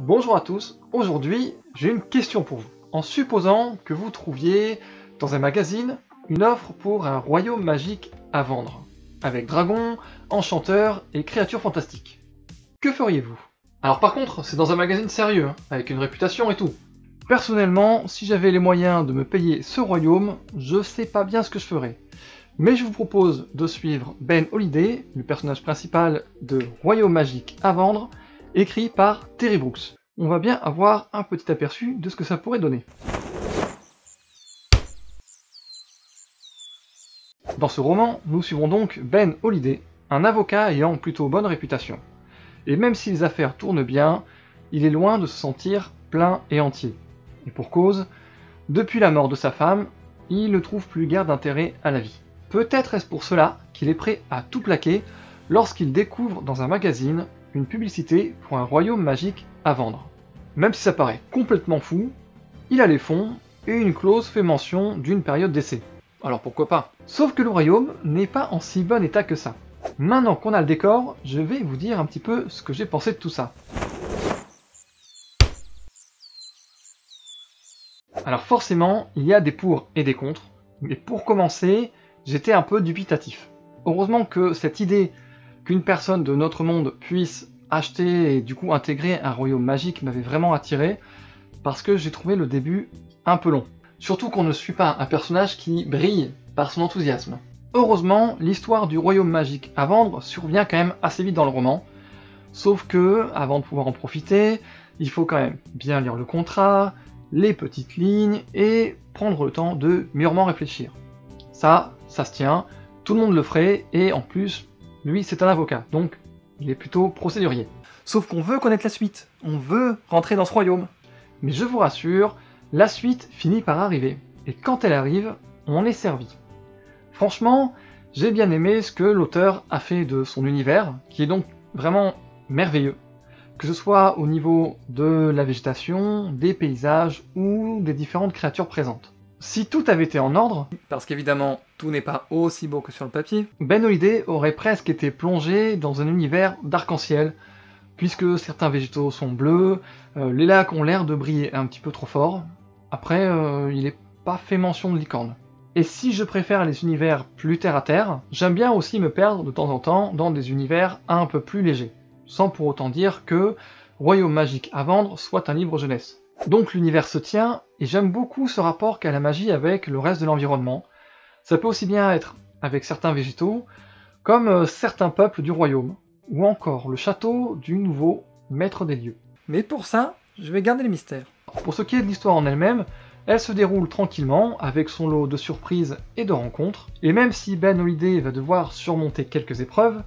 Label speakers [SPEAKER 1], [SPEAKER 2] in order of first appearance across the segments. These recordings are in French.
[SPEAKER 1] Bonjour à tous, aujourd'hui j'ai une question pour vous. En supposant que vous trouviez dans un magazine une offre pour un royaume magique à vendre, avec dragons, enchanteurs et créatures fantastiques. Que feriez-vous? Alors par contre, c'est dans un magazine sérieux, avec une réputation et tout. Personnellement, si j'avais les moyens de me payer ce royaume, je sais pas bien ce que je ferais. Mais je vous propose de suivre Ben Holiday, le personnage principal de Royaume magique à vendre, écrit par Terry Brooks. On va bien avoir un petit aperçu de ce que ça pourrait donner. Dans ce roman, nous suivrons donc Ben Holiday, un avocat ayant plutôt bonne réputation. Et même si les affaires tournent bien, il est loin de se sentir plein et entier. Et pour cause, depuis la mort de sa femme, il ne trouve plus guère d'intérêt à la vie. Peut-être est-ce pour cela qu'il est prêt à tout plaquer lorsqu'il découvre dans un magazine une publicité pour un royaume magique à vendre. Même si ça paraît complètement fou, il a les fonds et une clause fait mention d'une période d'essai. Alors pourquoi pas? Sauf que le royaume n'est pas en si bon état que ça. Maintenant qu'on a le décor, je vais vous dire un petit peu ce que j'ai pensé de tout ça. Alors forcément, il y a des pour et des contre, mais pour commencer, j'étais un peu dubitatif. Heureusement que cette idée qu'une personne de notre monde puisse acheter et du coup intégrer un royaume magique m'avait vraiment attiré, parce que j'ai trouvé le début un peu long. Surtout qu'on ne suit pas un personnage qui brille par son enthousiasme. Heureusement, l'histoire du royaume magique à vendre survient quand même assez vite dans le roman, sauf que, avant de pouvoir en profiter, il faut quand même bien lire le contrat, les petites lignes, et prendre le temps de mûrement réfléchir. Ça se tient, tout le monde le ferait, et en plus, lui c'est un avocat, donc il est plutôt procédurier. Sauf qu'on veut connaître la suite, on veut rentrer dans ce royaume. Mais je vous rassure, la suite finit par arriver, et quand elle arrive, on est servi. Franchement, j'ai bien aimé ce que l'auteur a fait de son univers, qui est donc vraiment merveilleux. Que ce soit au niveau de la végétation, des paysages ou des différentes créatures présentes. Si tout avait été en ordre, parce qu'évidemment tout n'est pas aussi beau que sur le papier, Ben Holiday aurait presque été plongé dans un univers d'arc-en-ciel, puisque certains végétaux sont bleus, les lacs ont l'air de briller un petit peu trop fort. Après, il n'est pas fait mention de licorne. Et si je préfère les univers plus terre à terre, j'aime bien aussi me perdre de temps en temps dans des univers un peu plus légers, sans pour autant dire que Royaume magique à vendre soit un livre jeunesse. Donc l'univers se tient, et j'aime beaucoup ce rapport qu'a la magie avec le reste de l'environnement. Ça peut aussi bien être avec certains végétaux, comme certains peuples du royaume, ou encore le château du nouveau maître des lieux. Mais pour ça, je vais garder le mystère. Pour ce qui est de l'histoire en elle-même, elle se déroule tranquillement, avec son lot de surprises et de rencontres, et même si Ben Holiday va devoir surmonter quelques épreuves,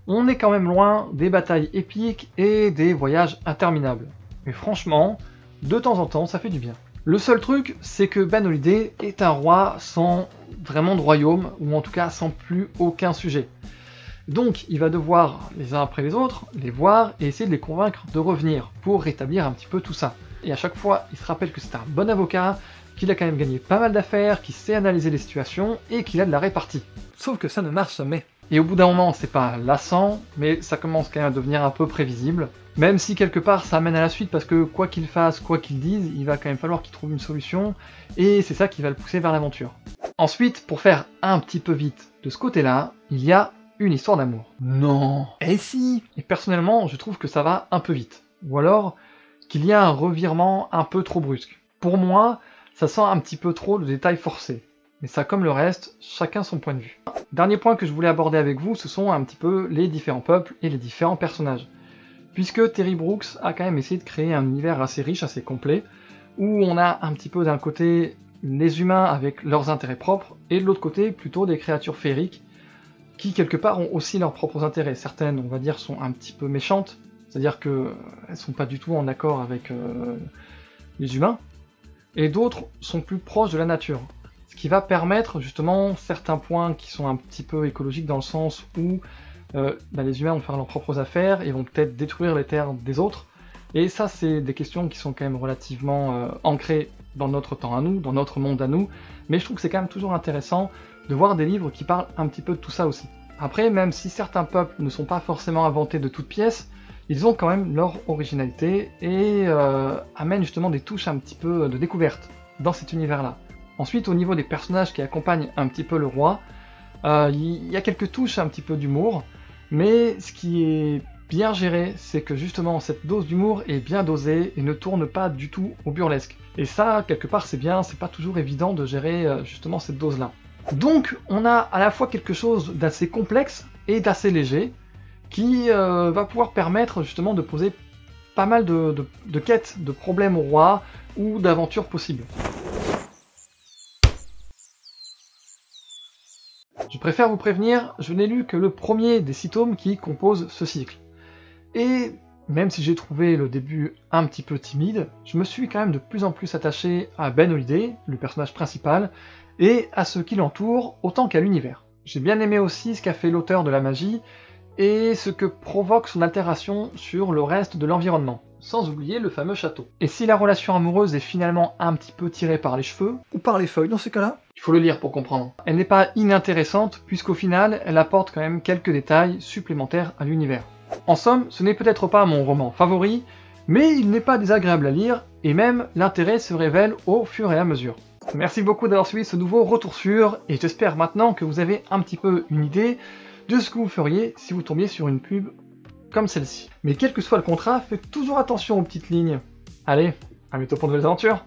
[SPEAKER 1] on est quand même loin des batailles épiques et des voyages interminables. Et franchement, de temps en temps, ça fait du bien. Le seul truc, c'est que Ben Holiday est un roi sans vraiment de royaume, ou en tout cas sans plus aucun sujet. Donc il va devoir, les uns après les autres, les voir et essayer de les convaincre de revenir, pour rétablir un petit peu tout ça. Et à chaque fois, il se rappelle que c'est un bon avocat, qu'il a quand même gagné pas mal d'affaires, qu'il sait analyser les situations, et qu'il a de la répartie. Sauf que ça ne marche jamais. Et au bout d'un moment, c'est pas lassant, mais ça commence quand même à devenir un peu prévisible. Même si quelque part ça amène à la suite, parce que quoi qu'il fasse, quoi qu'il dise, il va quand même falloir qu'il trouve une solution, et c'est ça qui va le pousser vers l'aventure. Ensuite, pour faire un petit peu vite de ce côté-là, il y a une histoire d'amour. Non. Eh si. Et personnellement, je trouve que ça va un peu vite. Ou alors, qu'il y a un revirement un peu trop brusque. Pour moi, ça sent un petit peu trop de détails forcés. Mais ça, comme le reste, chacun son point de vue. Dernier point que je voulais aborder avec vous, ce sont un petit peu les différents peuples et les différents personnages. Puisque Terry Brooks a quand même essayé de créer un univers assez riche, assez complet, où on a un petit peu d'un côté les humains avec leurs intérêts propres, et de l'autre côté plutôt des créatures féeriques, qui quelque part ont aussi leurs propres intérêts. Certaines, on va dire, sont un petit peu méchantes, c'est-à-dire qu'elles sont pas du tout en accord avec les humains, et d'autres sont plus proches de la nature. Ce qui va permettre justement certains points qui sont un petit peu écologiques dans le sens où les humains vont faire leurs propres affaires et vont peut-être détruire les terres des autres. Et ça, c'est des questions qui sont quand même relativement ancrées dans notre temps à nous, dans notre monde à nous, mais je trouve que c'est quand même toujours intéressant de voir des livres qui parlent un petit peu de tout ça aussi. Après, même si certains peuples ne sont pas forcément inventés de toutes pièces, ils ont quand même leur originalité et amènent justement des touches un petit peu de découverte dans cet univers-là. Ensuite, au niveau des personnages qui accompagnent un petit peu le roi, il y a quelques touches un petit peu d'humour, mais ce qui est bien géré, c'est que justement cette dose d'humour est bien dosée et ne tourne pas du tout au burlesque. Et ça, quelque part, c'est bien, c'est pas toujours évident de gérer justement cette dose-là. Donc, on a à la fois quelque chose d'assez complexe et d'assez léger, qui va pouvoir permettre justement de poser pas mal de quêtes, de problèmes au roi, ou d'aventures possibles. Je préfère vous prévenir, je n'ai lu que le premier des 6 tomes qui composent ce cycle. Et même si j'ai trouvé le début un petit peu timide, je me suis quand même de plus en plus attaché à Ben Holiday, le personnage principal, et à ce qui l'entoure autant qu'à l'univers. J'ai bien aimé aussi ce qu'a fait l'auteur de la magie, et ce que provoque son altération sur le reste de l'environnement, sans oublier le fameux château. Et si la relation amoureuse est finalement un petit peu tirée par les cheveux, ou par les feuilles dans ces cas-là, il faut le lire pour comprendre. Elle n'est pas inintéressante, puisqu'au final, elle apporte quand même quelques détails supplémentaires à l'univers. En somme, ce n'est peut-être pas mon roman favori, mais il n'est pas désagréable à lire, et même l'intérêt se révèle au fur et à mesure. Merci beaucoup d'avoir suivi ce nouveau retour sur, et j'espère maintenant que vous avez un petit peu une idée de ce que vous feriez si vous tombiez sur une pub comme celle-ci. Mais quel que soit le contrat, faites toujours attention aux petites lignes. Allez, à bientôt pour de nouvelles aventures.